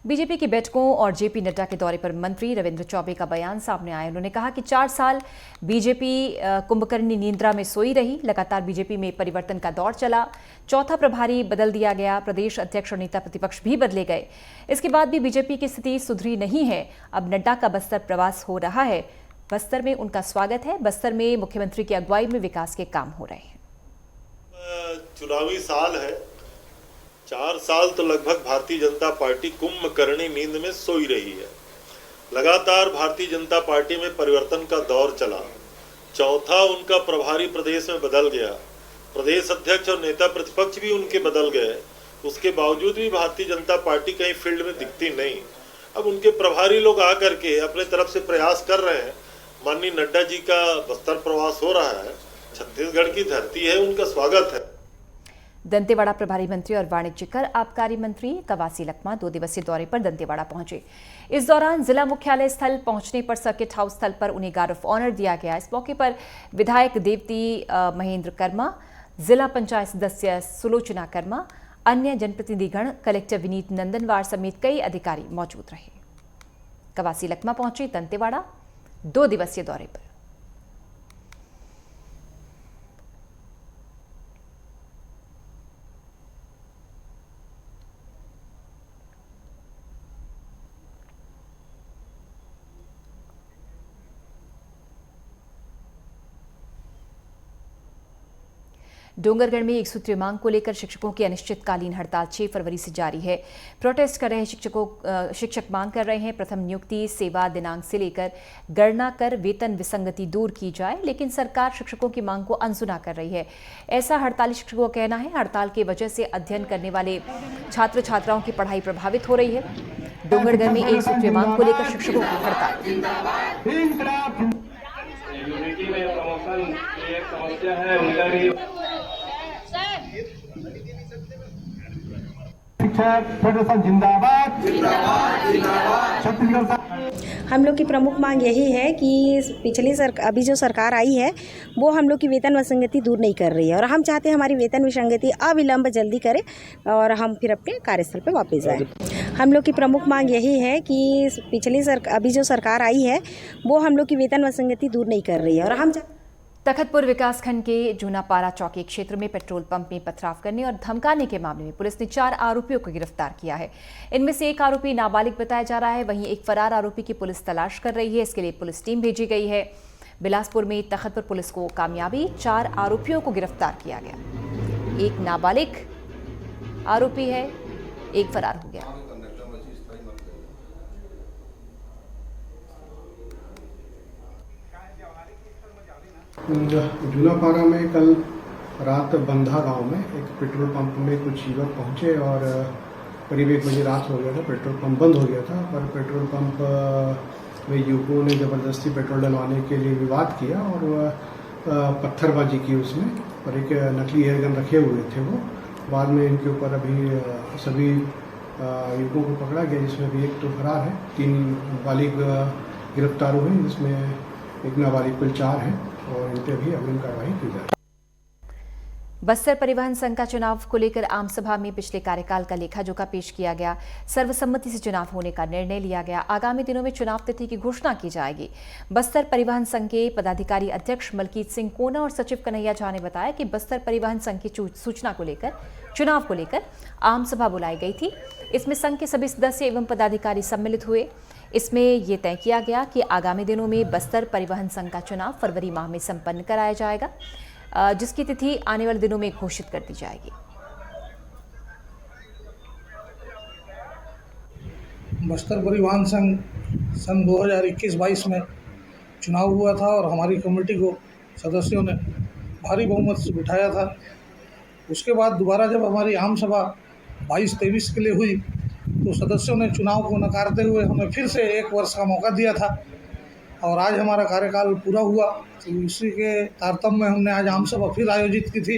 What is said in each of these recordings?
BJP की बैठकों और जेपी नड्डा के दौरे पर मंत्री रविंद्र चौबे का बयान सामने आया। उन्होंने कहा कि 4 साल बीजेपी कुंभकर्णी निद्रा में सोई रही। लगातार बीजेपी में परिवर्तन का दौर चला। चौथा प्रभारी बदल दिया गया। प्रदेश अध्यक्ष और नेता प्रतिपक्ष भी बदले गए। इसके बाद भी बीजेपी की स्थिति सुधरी नहीं है। अब नड्डा का बस्तर प्रवास हो रहा है। बस्तर में उनका स्वागत है। बस्तर में मुख्यमंत्री की अगुवाई में विकास के काम हो रहे हैं। चुनावी साल है। 4 साल तो लगभग भारतीय जनता पार्टी कुंभकर्णी नींद में सोई रही है। लगातार भारतीय जनता पार्टी में परिवर्तन का दौर चला। चौथा उनका प्रभारी प्रदेश में बदल गया। प्रदेश अध्यक्ष और नेता प्रतिपक्ष भी उनके बदल गए। उसके बावजूद भी भारतीय जनता पार्टी कहीं फील्ड में दिखती नहीं। अब उनके प्रभारी लोग आकर के अपने तरफ से प्रयास कर रहे हैं। माननीय नड्डा जी का बस्तर प्रवास हो रहा है। छत्तीसगढ़ की धरती है, उनका स्वागत है। दंतेवाड़ा प्रभारी मंत्री और वाणिज्य कर आबकारी मंत्री कवासी लखमा 2 दिवसीय दौरे पर दंतेवाड़ा पहुंचे। इस दौरान जिला मुख्यालय स्थल पहुंचने पर सर्किट हाउस स्थल पर उन्हें गार्ड ऑफ ऑनर दिया गया। इस मौके पर विधायक देवती महेंद्र कर्मा, जिला पंचायत सदस्य सुलोचना कर्मा, अन्य जनप्रतिनिधिगण, कलेक्टर विनीत नंदनवार समेत कई अधिकारी मौजूद रहे। कवासी लखमा पहुंचे दंतेवाड़ा 2 दिवसीय दौरे पर। डोंगरगढ़ में 1 सूत्रीय मांग को लेकर शिक्षकों की अनिश्चितकालीन हड़ताल 6 फरवरी से जारी है। प्रोटेस्ट कर रहे शिक्षक मांग कर रहे हैं प्रथम नियुक्ति सेवा दिनांक से लेकर गणना कर वेतन विसंगति दूर की जाए, लेकिन सरकार शिक्षकों की मांग को अनसुना कर रही है। ऐसा हड़ताली शिक्षकों का कहना है। हड़ताल की वजह से अध्ययन करने वाले छात्र छात्राओं की पढ़ाई प्रभावित हो रही है। डोंगरगढ़ में 1 सूत्रीय मांग को लेकर शिक्षकों की हड़ताल। यूनिटी में प्रमोशन की एक समस्या है, उनका भी फेडरेशन जिंदाबाद छत्तीसगढ़। हम लोग की प्रमुख मांग यही है कि अभी जो सरकार आई है वो हम लोग की वेतन विसंगति दूर नहीं कर रही है और हम चाहते हैं हमारी वेतन विसंगति अविलंब जल्दी करे और हम फिर अपने कार्यस्थल पर वापस जाएं। हम लोग की प्रमुख मांग यही है कि अभी जो सरकार आई है वो हम लोग की वेतन विसंगति दूर नहीं कर रही है और हम तखतपुर विकासखंड के जूनापारा चौकी क्षेत्र में पेट्रोल पंप में पथराव करने और धमकाने के मामले में पुलिस ने 4 आरोपियों को गिरफ्तार किया है। इनमें से एक आरोपी नाबालिग बताया जा रहा है। वहीं एक फरार आरोपी की पुलिस तलाश कर रही है। इसके लिए पुलिस टीम भेजी गई है। बिलासपुर में तखतपुर पुलिस को कामयाबी, 4 आरोपियों को गिरफ्तार किया गया। एक नाबालिग आरोपी है, एक फरार हो गया। जूनापारा में कल रात बंधा गांव में एक पेट्रोल पंप में कुछ युवक पहुंचे और करीब 1 बजे रात हो गया था। पेट्रोल पंप बंद हो गया था, पर पेट्रोल पंप में युवकों ने ज़बरदस्ती पेट्रोल डलवाने के लिए विवाद किया और पत्थरबाजी की उसमें, और एक नकली एयरगन रखे हुए थे वो। बाद में इनके ऊपर अभी सभी युवकों को पकड़ा गया, जिसमें भी एक तो फरार है। 3 नाबालिग गिरफ्तार हुए, जिसमें एक नाबालिग कुल 4 हैं और इन पर भी अग्रिम कार्रवाई की जाए। बस्तर परिवहन संघ का चुनाव को लेकर आम सभा में पिछले कार्यकाल का लेखा जोखा पेश किया गया। सर्वसम्मति से चुनाव होने का निर्णय लिया गया। आगामी दिनों में चुनाव तिथि की घोषणा की जाएगी। बस्तर परिवहन संघ के पदाधिकारी अध्यक्ष मलकीत सिंह कोना और सचिव कन्हैया झा ने बताया कि बस्तर परिवहन संघ की सूचना को लेकर चुनाव को लेकर आम सभा बुलाई गई थी। इसमें संघ के सभी सदस्य एवं पदाधिकारी सम्मिलित हुए। इसमें यह तय किया गया कि आगामी दिनों में बस्तर परिवहन संघ का चुनाव फरवरी माह में संपन्न कराया जाएगा, जिसकी तिथि आने वाले दिनों में घोषित कर दी जाएगी। बस्तर परिवहन संघ सन 2021-22 में चुनाव हुआ था और हमारी कमेटी को सदस्यों ने भारी बहुमत से बिठाया था। उसके बाद दोबारा जब हमारी आम सभा 22-23 के लिए हुई तो सदस्यों ने चुनाव को नकारते हुए हमें फिर से 1 वर्ष का मौका दिया था और आज हमारा कार्यकाल पूरा हुआ, तो इसी के तारतम्य में हमने आज आम सभा फिर आयोजित की थी।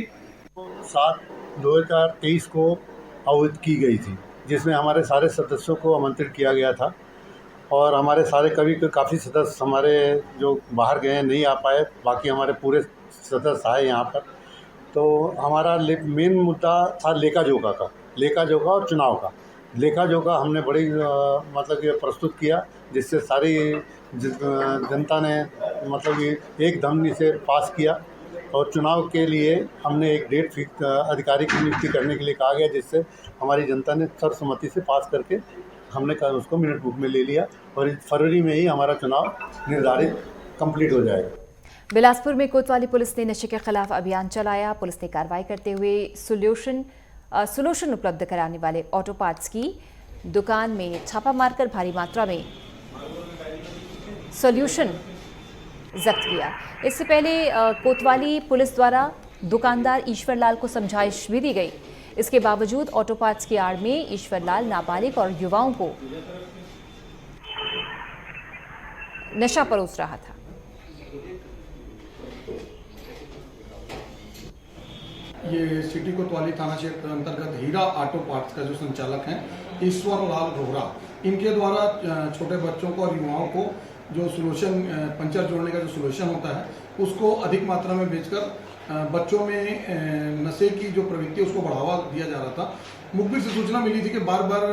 7/2023 को आयोजित की गई थी, जिसमें हमारे सारे सदस्यों को आमंत्रित किया गया था और हमारे सारे काफ़ी सदस्य हमारे जो बाहर गए नहीं आ पाए, बाकी हमारे पूरे सदस्य आए यहाँ पर। तो हमारा मेन मुद्दा था लेखा जोखा और चुनाव का। लेखा जोखा हमने बड़ी मतलब कि प्रस्तुत किया, जिससे सारी जनता ने मतलब कि एक धमनी से पास किया। और चुनाव के लिए हमने एक डेट फिक्स आधिकारिक नियुक्ति करने के लिए कहा गया, जिससे हमारी जनता ने सर्वसम्मति से पास करके हमने उसको मिनट बुक में ले लिया और इस फरवरी में ही हमारा चुनाव निर्धारित कंप्लीट हो जाएगा। बिलासपुर में कोतवाली पुलिस ने नशे के खिलाफ अभियान चलाया। पुलिस ने कार्रवाई करते हुए सोल्यूशन उपलब्ध कराने वाले ऑटो पार्ट्स की दुकान में छापा मारकर भारी मात्रा में सोल्यूशन जब्त किया। इससे पहले कोतवाली पुलिस द्वारा दुकानदार ईश्वरलाल को समझाइश भी दी गई। इसके बावजूद ऑटो पार्ट्स की आड़ में ईश्वरलाल नाबालिग और युवाओं को नशा परोस रहा था। ये सिटी कोतवाली थाना क्षेत्र अंतर्गत हीरा ऑटो पार्ट्स का जो संचालक हैं ईश्वरलाल रोहरा, इनके द्वारा छोटे बच्चों को और युवाओं को जो सोल्यूशन पंचर जोड़ने का जो सोल्यूशन होता है उसको अधिक मात्रा में बेचकर बच्चों में नशे की जो प्रवृत्ति है उसको बढ़ावा दिया जा रहा था। मुखबिर से सूचना मिली थी कि बार बार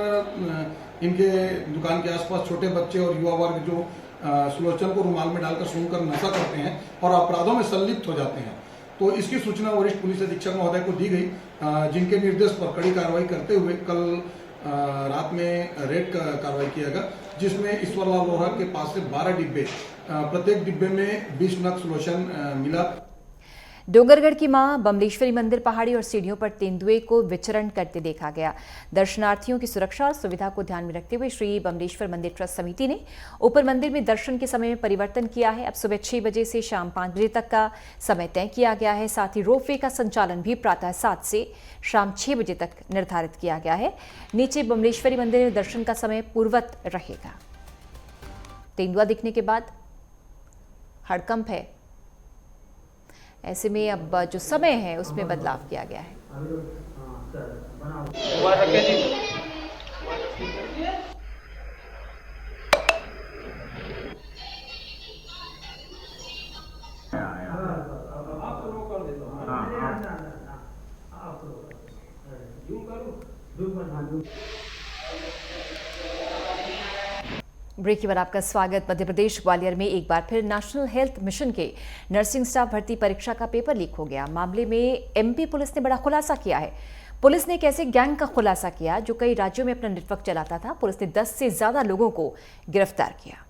इनके दुकान के आसपास छोटे बच्चे और युवा वर्ग जो सोल्यूशन को रुमाल में डालकर सूंघकर नशा करते हैं और अपराधों में संलिप्त हो जाते हैं। तो इसकी सूचना वरिष्ठ पुलिस अधीक्षक महोदय को दी गई, जिनके निर्देश पर कड़ी कार्रवाई करते हुए कल रात में रेड कार्रवाई किया गया, जिसमें ईश्वरलाल रोहरा के पास से 12 डिब्बे, प्रत्येक डिब्बे में 20 नग सोल्यूशन मिला। डोंगरगढ़ की मां बमलेश्वरी मंदिर पहाड़ी और सीढ़ियों पर तेंदुए को विचरण करते देखा गया। दर्शनार्थियों की सुरक्षा और सुविधा को ध्यान में रखते हुए श्री बमलेश्वर मंदिर ट्रस्ट समिति ने ऊपर मंदिर में दर्शन के समय में परिवर्तन किया है। अब सुबह 6 बजे से शाम 5 बजे तक का समय तय किया गया है। साथ ही रोपवे का संचालन भी प्रातः 7 से शाम 6 बजे तक निर्धारित किया गया है। नीचे बमलेश्वरी मंदिर में दर्शन का समय पूर्ववत रहेगा। तेंदुआ दिखने के बाद हड़कंप है, ऐसे में अब जो समय है उसमें बदलाव किया गया है। ब्रेक के बाद आपका स्वागत। मध्य प्रदेश ग्वालियर में एक बार फिर नेशनल हेल्थ मिशन के नर्सिंग स्टाफ भर्ती परीक्षा का पेपर लीक हो गया। मामले में एमपी पुलिस ने बड़ा खुलासा किया है। पुलिस ने एक ऐसे गैंग का खुलासा किया जो कई राज्यों में अपना नेटवर्क चलाता था। पुलिस ने 10 से ज्यादा लोगों को गिरफ्तार किया।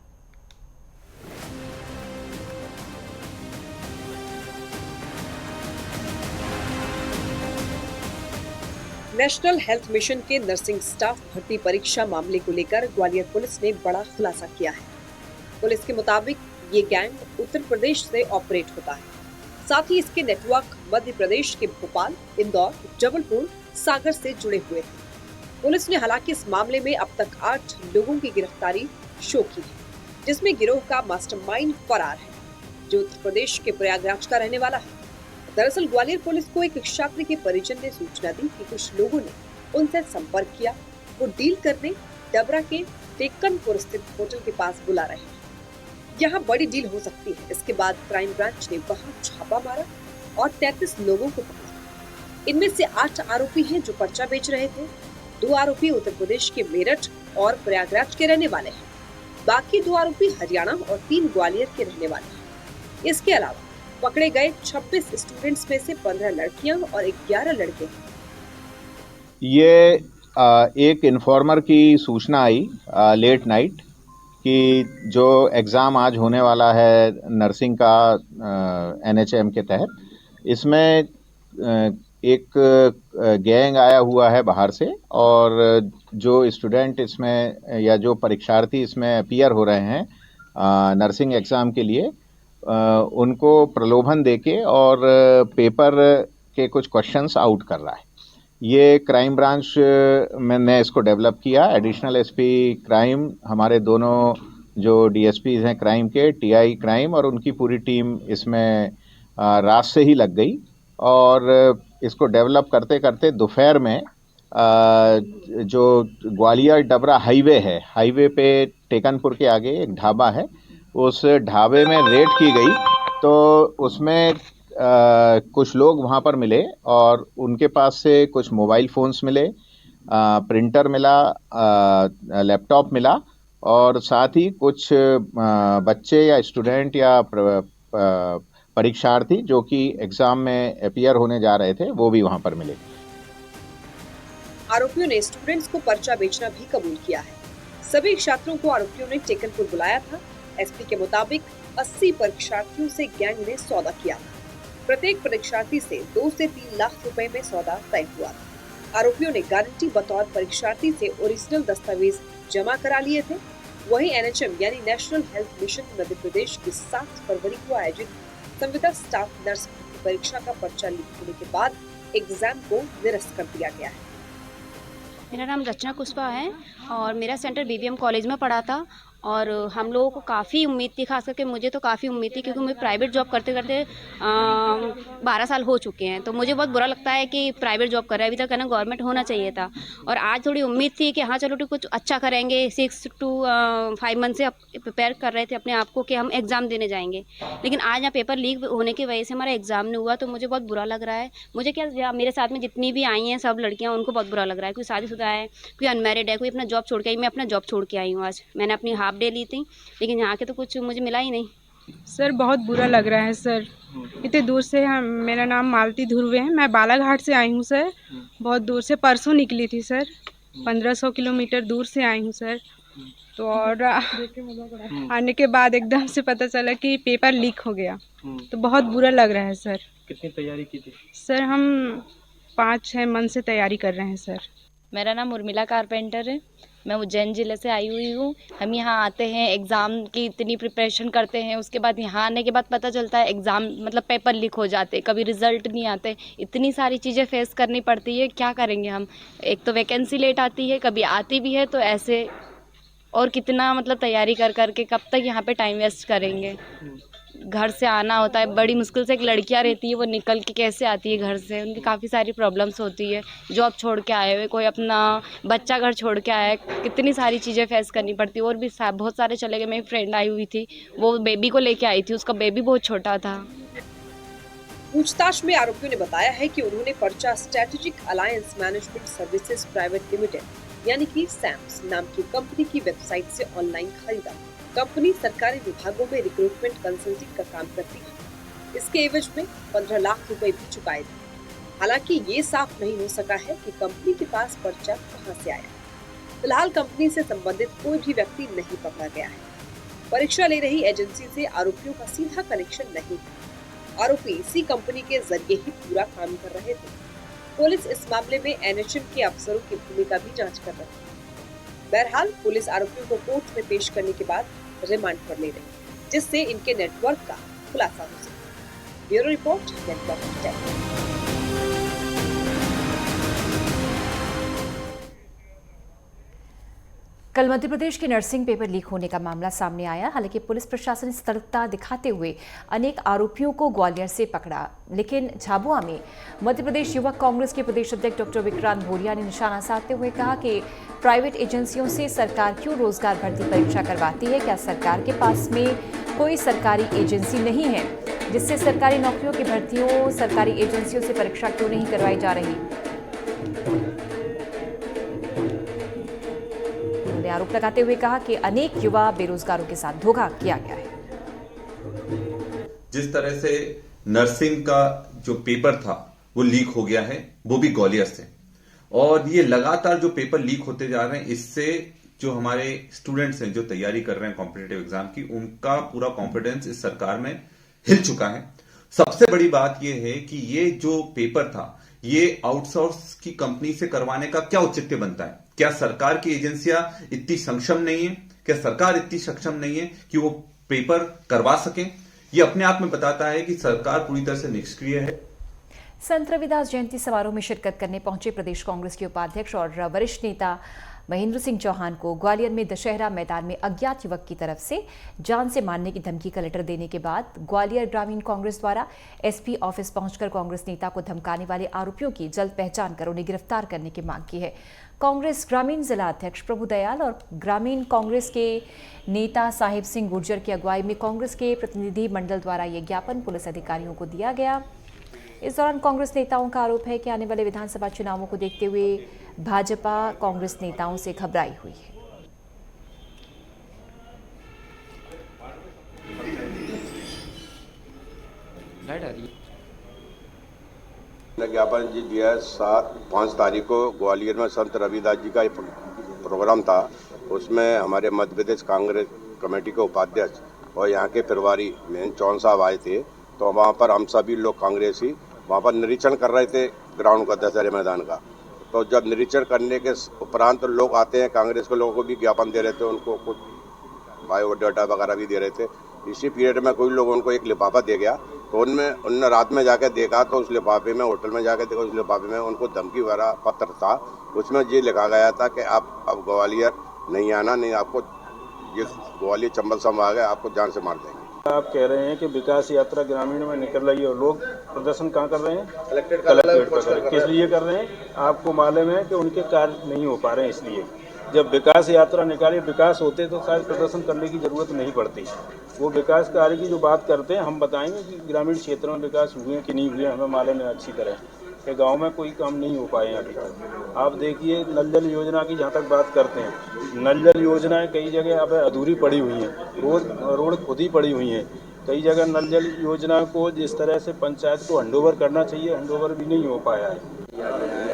नेशनल हेल्थ मिशन के नर्सिंग स्टाफ भर्ती परीक्षा मामले को लेकर ग्वालियर पुलिस ने बड़ा खुलासा किया है। पुलिस के मुताबिक ये गैंग उत्तर प्रदेश से ऑपरेट होता है। साथ ही इसके नेटवर्क मध्य प्रदेश के भोपाल, इंदौर, जबलपुर, सागर से जुड़े हुए हैं। पुलिस ने हालांकि इस मामले में अब तक 8 लोगों की गिरफ्तारी शो की है, जिसमें गिरोह का मास्टरमाइंड फरार है, जो उत्तर प्रदेश के प्रयागराज का रहने वाला है। दरअसल ग्वालियर पुलिस को एक छात्र के परिजन ने सूचना दी कि कुछ लोगों ने उनसे संपर्क किया। वो डील करने डबरा के टेकनपुर स्थित होटल के पास बुला रहे हैं। यहाँ बड़ी डील हो सकती है। इसके बाद क्राइम ब्रांच ने वहाँ छापा मारा और 33 लोगों को पकड़ा। इनमें से 8 आरोपी हैं जो पर्चा बेच रहे थे। 2 आरोपी उत्तर प्रदेश के मेरठ और प्रयागराज के रहने वाले हैं। बाकी 2 आरोपी हरियाणा और 3 ग्वालियर के रहने वाले हैं। इसके अलावा पकड़े गए 26 स्टूडेंट्स में से 15 लड़कियां और 11 लड़के हैं। ये एक इन्फॉर्मर की सूचना आई लेट नाइट कि जो एग्ज़ाम आज होने वाला है नर्सिंग का NHM के तहत, इसमें एक गैंग आया हुआ है बाहर से और जो स्टूडेंट इसमें या जो परीक्षार्थी इसमें अपीयर हो रहे हैं नर्सिंग एग्ज़ाम के लिए, उनको प्रलोभन देके और पेपर के कुछ क्वेश्चंस आउट कर रहा है। ये क्राइम ब्रांच ने इसको डेवलप किया। एडिशनल एसपी क्राइम, हमारे दोनों जो डीएसपीज हैं क्राइम के, टीआई क्राइम और उनकी पूरी टीम इसमें रात से ही लग गई और इसको डेवलप करते करते दोपहर में जो ग्वालियर डबरा हाईवे है, हाईवे पे टेकनपुर के आगे एक ढाबा है, उस ढाबे में रेड की गई तो उसमें कुछ लोग वहाँ पर मिले और उनके पास से कुछ मोबाइल फ़ोन्स मिले प्रिंटर मिला, लैपटॉप मिला और साथ ही कुछ बच्चे या स्टूडेंट या परीक्षार्थी जो कि एग्जाम में अपीयर होने जा रहे थे वो भी वहां पर मिले। आरोपियों ने स्टूडेंट्स को पर्चा बेचना भी कबूल किया है। सभी छात्रों को आरोपियों ने टेकनपुर बुलाया था। एसपी के मुताबिक 80 परीक्षार्थियों से गैंग ने सौदा किया था। प्रत्येक परीक्षार्थी से 2 से 3 लाख रुपए में सौदा तय हुआ था। आरोपियों ने गारंटी बतौर परीक्षार्थी से ओरिजिनल दस्तावेज जमा करा लिए थे। वहीं एनएचएम यानी national health mission Madhya Pradesh की 7 फरवरी को आयोजित संविदा स्टाफ नर्स भर्ती परीक्षा का पर्चा लीक होने के बाद एग्जाम को निरस्त कर दिया गया है। मेरा नाम रचना कुशवाहा है और मेरा सेंटर बीबीएम कॉलेज में पड़ा था और हम लोगों को काफ़ी उम्मीद थी, खास करके मुझे तो काफ़ी उम्मीद थी क्योंकि मुझे प्राइवेट जॉब करते करते 12 साल हो चुके हैं। तो मुझे बहुत बुरा लगता है कि प्राइवेट जॉब कर रहे हैं, अभी तक है ना गवर्नमेंट होना चाहिए था। और आज थोड़ी उम्मीद थी कि हाँ चलो ठीक कुछ अच्छा करेंगे। 6 to 5 मंथ से प्रिपेयर कर रहे थे अपने आप को कि हम एग्ज़ाम देने जाएंगे, लेकिन आज यहाँ पेपर लीक होने की वजह से हमारा एग्ज़ाम नहीं हुआ। तो मुझे बहुत बुरा लग रहा है। मुझे क्या, मेरे साथ में जितनी भी आई हैं सब लड़कियाँ, उनको बहुत बुरा लग रहा है। कोई शादीशुदा है, कोई अनमैरिड है, कोई अपना जॉब छोड़ के आई। मैं अपना जॉब छोड़ के आई हूँ। आज मैंने अपनी हाफ डे ली थी, लेकिन यहाँ के तो कुछ मुझे मिला ही नहीं। सर बहुत बुरा लग रहा है सर, इतने दूर से मेरा नाम मालती धुर्वे है, मैं बालाघाट से आई हूँ सर। बहुत दूर से परसों निकली थी सर, 1500 किलोमीटर दूर से आई हूँ सर। तो और आने के बाद एकदम से पता चला कि पेपर लीक हो गया, तो बहुत बुरा लग रहा है सर। कितनी तैयारी की थी? सर हम 5-6 मंथ से तैयारी कर रहे हैं सर। मेरा नाम उर्मिला कारपेंटर है, मैं उज्जैन ज़िले से आई हुई हूँ। हम यहाँ आते हैं, एग्ज़ाम की इतनी प्रिपरेशन करते हैं, उसके बाद यहाँ आने के बाद पता चलता है एग्ज़ाम मतलब पेपर लीक हो जाते, कभी रिज़ल्ट नहीं आते, इतनी सारी चीज़ें फेस करनी पड़ती है। क्या करेंगे हम? एक तो वैकेंसी लेट आती है, कभी आती भी है, तो ऐसे और कितना मतलब तैयारी कर करके कब तक यहाँ पे टाइम वेस्ट करेंगे। घर से आना होता है, बड़ी मुश्किल से एक लड़कियां रहती है, वो निकल के कैसे आती है घर से, उनकी काफ़ी सारी प्रॉब्लम्स होती है। जॉब छोड़ के आए हुए, कोई अपना बच्चा घर छोड़ के आया है, कितनी सारी चीज़ें फेस करनी पड़ती है। और भी बहुत सारे चले गए। मेरी फ्रेंड आई हुई थी, वो बेबी को लेके आई थी, उसका बेबी बहुत छोटा था। पूछताछ में आरोपियों ने बताया है कि उन्होंने पर्चा strategic alliance management services private limited यानी कि सैम्स नाम की कंपनी की वेबसाइट से ऑनलाइन खरीदा। कंपनी सरकारी विभागों में रिक्रूटमेंट कंसल्टिंग का काम करती है। इसके एवज में 15 लाख रुपए भी चुकाए थे। हालांकि ये साफ नहीं हो सका है कि कंपनी के पास पर्चा कहां से आया। फिलहाल कंपनी से संबंधित कोई भी व्यक्ति नहीं पकड़ा गया है। परीक्षा ले रही एजेंसी से आरोपियों का सीधा कनेक्शन नहीं है। आरोपी इसी कंपनी के जरिए ही पूरा काम कर रहे थे। पुलिस इस मामले में एनएचएम के अफसरों की भूमिका भी जांच कर रही है। बहरहाल पुलिस आरोपियों को कोर्ट में पेश करने के बाद रिमांड पर ले रही, जिससे इनके नेटवर्क का खुलासा हो सके। Bureau report, network 10। कल मध्य प्रदेश के नर्सिंग पेपर लीक होने का मामला सामने आया। हालांकि पुलिस प्रशासन ने सतर्कता दिखाते हुए अनेक आरोपियों को ग्वालियर से पकड़ा, लेकिन झाबुआ में मध्य प्रदेश युवक कांग्रेस के प्रदेश अध्यक्ष डॉक्टर विक्रांत भूरिया ने निशाना साधते हुए कहा कि प्राइवेट एजेंसियों से सरकार क्यों रोजगार भर्ती परीक्षा करवाती है? क्या सरकार के पास में कोई सरकारी एजेंसी नहीं है जिससे सरकारी नौकरियों की भर्तियों सरकारी एजेंसियों से परीक्षा क्यों नहीं करवाई जा रही? आरोप लगाते हुए कहा कि अनेक युवा बेरोजगारों के साथ धोखा किया गया है। जिस तरह से नर्सिंग का जो पेपर था वो लीक हो गया है, वो भी ग्वालियर से, और ये लगातार जो पेपर लीक होते जा रहे हैं, इससे जो हमारे स्टूडेंट्स हैं जो तैयारी कर रहे हैं कॉम्पिटिटिव एग्जाम की, उनका पूरा कॉन्फिडेंस इस सरकार में हिल चुका है। सबसे बड़ी बात यह है कि ये जो पेपर था ये आउटसोर्स की कंपनी से करवाने का क्या औचित्य बनता है? क्या सरकार की एजेंसियां इतनी सक्षम नहीं है? क्या सरकार इतनी सक्षम नहीं है कि वो पेपर करवा सके? ये अपने आप में बताता है कि सरकार पूरी तरह से निष्क्रिय है। संत रविदास जयंती समारोह में शिरकत करने पहुंचे प्रदेश कांग्रेस के उपाध्यक्ष और वरिष्ठ नेता महेंद्र सिंह चौहान को ग्वालियर में दशहरा मैदान में अज्ञात युवक की तरफ से जान से मारने की धमकी का लेटर देने के बाद ग्वालियर ग्रामीण कांग्रेस द्वारा एसपी ऑफिस पहुंचकर कांग्रेस नेता को धमकाने वाले आरोपियों की जल्द पहचान कर उन्हें गिरफ्तार करने की मांग की है। कांग्रेस ग्रामीण जिला अध्यक्ष प्रभु दयाल और ग्रामीण कांग्रेस के नेता साहिब सिंह गुर्जर की अगुवाई में कांग्रेस के प्रतिनिधि मंडल द्वारा यह ज्ञापन पुलिस अधिकारियों को दिया गया। इस दौरान कांग्रेस नेताओं का आरोप है कि आने वाले विधानसभा चुनावों को देखते हुए भाजपा कांग्रेस नेताओं से घबराई हुई है। ज्ञापन जी दिया 5 तारीख को ग्वालियर में संत रविदास जी का प्रोग्राम था। उसमें हमारे मध्य प्रदेश कांग्रेस कमेटी के उपाध्यक्ष और यहाँ के प्रभारी मेन चौहान साहब आए थे। तो वहाँ पर हम सभी लोग कांग्रेसी वहाँ पर निरीक्षण कर रहे थे ग्राउंड का, दशहरे मैदान का। तो जब निरीक्षण करने के उपरांत लोग आते हैं, कांग्रेस के लोगों को भी ज्ञापन दे रहे थे, उनको कुछ बायोडाटा वगैरह भी दे रहे थे। इसी पीरियड में कोई लोगों को एक लिफाफा दे गया, तो उनने रात में जाके देखा तो उस लिफाफे में, होटल में जाके देखा, उस लिफाफे में उनको धमकी भरा पत्र था। उसमें ये लिखा गया था कि आप अब ग्वालियर नहीं आना, नहीं आपको ये ग्वालियर चंबल संभाग है, आपको जान से मार देंगे। आप कह रहे हैं कि विकास यात्रा ग्रामीण में निकल रही है और लोग प्रदर्शन कहाँ कर रहे हैं? कलेक्ट्रेट पर। किस लिए कर रहे हैं? आपको मालूम है कि उनके कार्य नहीं हो पा रहे हैं। इसलिए जब विकास यात्रा निकाली, विकास होते तो शायद प्रदर्शन करने की जरूरत नहीं पड़ती। वो विकास कार्य की जो बात करते हैं, हम बताएंगे कि ग्रामीण क्षेत्रों में विकास हुए कि नहीं हुए, हमें मालूम है अच्छी तरह कि गांव में कोई काम नहीं हो पाए हैं अभी तक। आप देखिए नल जल योजना की जहाँ तक बात करते हैं, नल जल योजनाएं कई जगह अब अधूरी पड़ी हुई हैं, रोड खुद ही पड़ी हुई हैं। कई जगह नल जल योजना को जिस तरह से पंचायत को हैंडओवर करना चाहिए, हैंडओवर भी नहीं हो पाया है।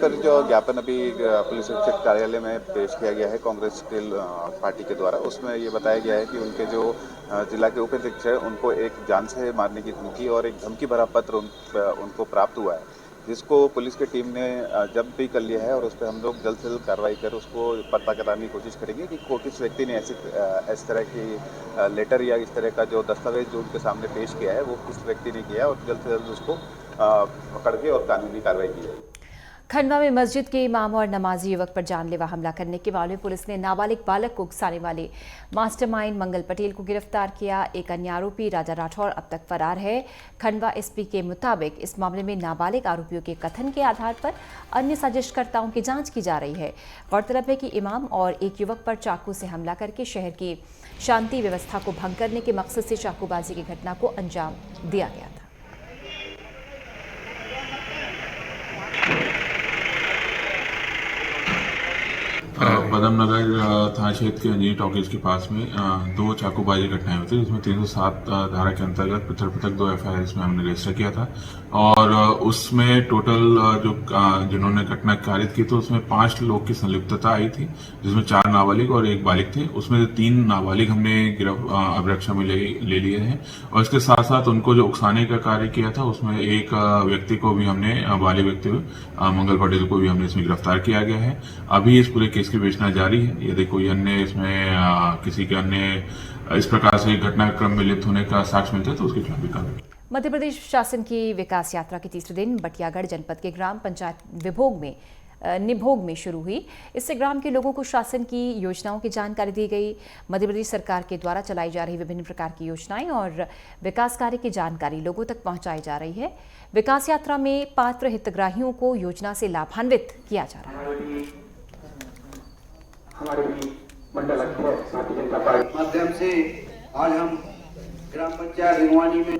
सर, जो ज्ञापन अभी पुलिस अधीक्षक कार्यालय में पेश किया गया है कांग्रेस के पार्टी के द्वारा, उसमें ये बताया गया है कि उनके जो जिला के उप अधीक्षक है उनको एक जान से मारने की धमकी और एक धमकी भरा पत्र उनको प्राप्त हुआ है, जिसको पुलिस की टीम ने जब्त भी कर लिया है और उस पर हम लोग जल्द से जल्द कार्रवाई कर उसको पता कराने की कोशिश करेंगे कि किस व्यक्ति ने इस तरह की लेटर या इस तरह का जो दस्तावेज जो उनके सामने पेश किया है वो किस व्यक्ति ने किया और जल्द से जल्द उसको पकड़ के और कानूनी कार्रवाई की जाए। खंडवा में मस्जिद के इमाम और नमाजी युवक पर जानलेवा हमला करने के मामले में पुलिस ने नाबालिग बालक को उकसाने वाले मास्टरमाइंड मंगल पटेल को गिरफ्तार किया। एक अन्य आरोपी राजा राठौर अब तक फरार है। खंडवा एसपी के मुताबिक इस मामले में नाबालिग आरोपियों के कथन के आधार पर अन्य साजिशकर्ताओं की जांच की जा रही है। गौरतलब है कि इमाम और एक युवक पर चाकू से हमला करके शहर की शांति व्यवस्था को भंग करने के मकसद से चाकूबाजी की घटना को अंजाम दिया गया था। पदम नगर थाना क्षेत्र के अंजनी टॉकीज के पास में 2 चाकूबाजी घटनाएं हुई थी, जिसमें 307 धारा के अंतर्गत पृथक 2 FIR इसमें हमने रजिस्टर किया था और उसमें टोटल जिन्होंने घटना कारित की तो उसमें 5 लोग की संलिप्तता आई थी, जिसमें 4 नाबालिग और 1 बालिग थे। उसमें से 3 नाबालिग हमने अभिरक्षा में ले लिए हैं और इसके साथ साथ उनको जो उकसाने का कार्य किया था उसमें एक व्यक्ति को भी हमने, बालिग व्यक्ति मंगल पटेल को भी हमने इसमें गिरफ्तार किया गया है। अभी इस पूरे केस की विवेचना जारी है। यदि कोई अन्य इसमें किसी के अन्य इस प्रकार से घटनाक्रम में लिप्त होने का साक्ष्य मिलता है तो उसके खिलाफ भी कार्रवाई। मध्य प्रदेश शासन की विकास यात्रा के तीसरे दिन बटियागढ़ जनपद के ग्राम पंचायत निभोग में शुरू हुई। इससे ग्राम के लोगों को शासन की योजनाओं की जानकारी दी गई। मध्य प्रदेश सरकार के द्वारा चलाई जा रही विभिन्न प्रकार की योजनाएं और विकास कार्य की जानकारी लोगों तक पहुंचाई जा रही है। विकास यात्रा में पात्र हितग्राहियों को योजना से लाभान्वित किया जा रहा है। हमारे मंडल अध्यक्ष भारतीय जनता पार्टी माध्यम से आज हम ग्राम पंचायत हिंगवानी में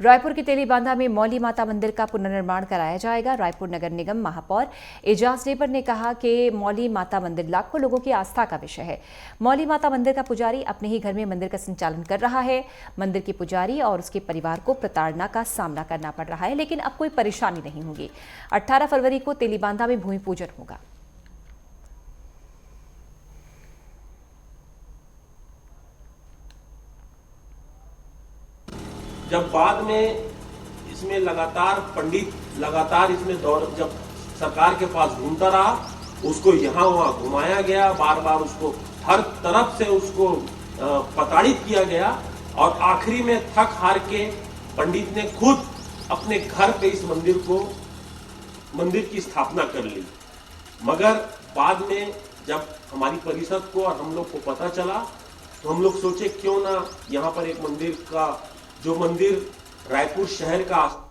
रायपुर के तेलीबांधा में मौली माता मंदिर का पुनर्निर्माण कराया जाएगा। रायपुर नगर निगम महापौर एजाज डेबर ने कहा कि मौली माता मंदिर लाखों लोगों की आस्था का विषय है। मौली माता मंदिर का पुजारी अपने ही घर में मंदिर का संचालन कर रहा है। मंदिर के पुजारी और उसके परिवार को प्रताड़ना का सामना करना पड़ रहा है, लेकिन अब कोई परेशानी नहीं होगी। 18 फरवरी को तेलीबांधा में भूमि पूजन होगा। जब बाद में इसमें लगातार पंडित इसमें दौर जब सरकार के पास घूमता रहा, उसको यहाँ वहाँ घुमाया गया, बार बार उसको हर तरफ से उसको प्रताड़ित किया गया और आखिरी में थक हार के पंडित ने खुद अपने घर पे इस मंदिर की स्थापना कर ली। मगर बाद में जब हमारी परिषद को और हम लोग को पता चला तो हम लोग सोचे क्यों ना यहाँ पर एक मंदिर रायपुर शहर का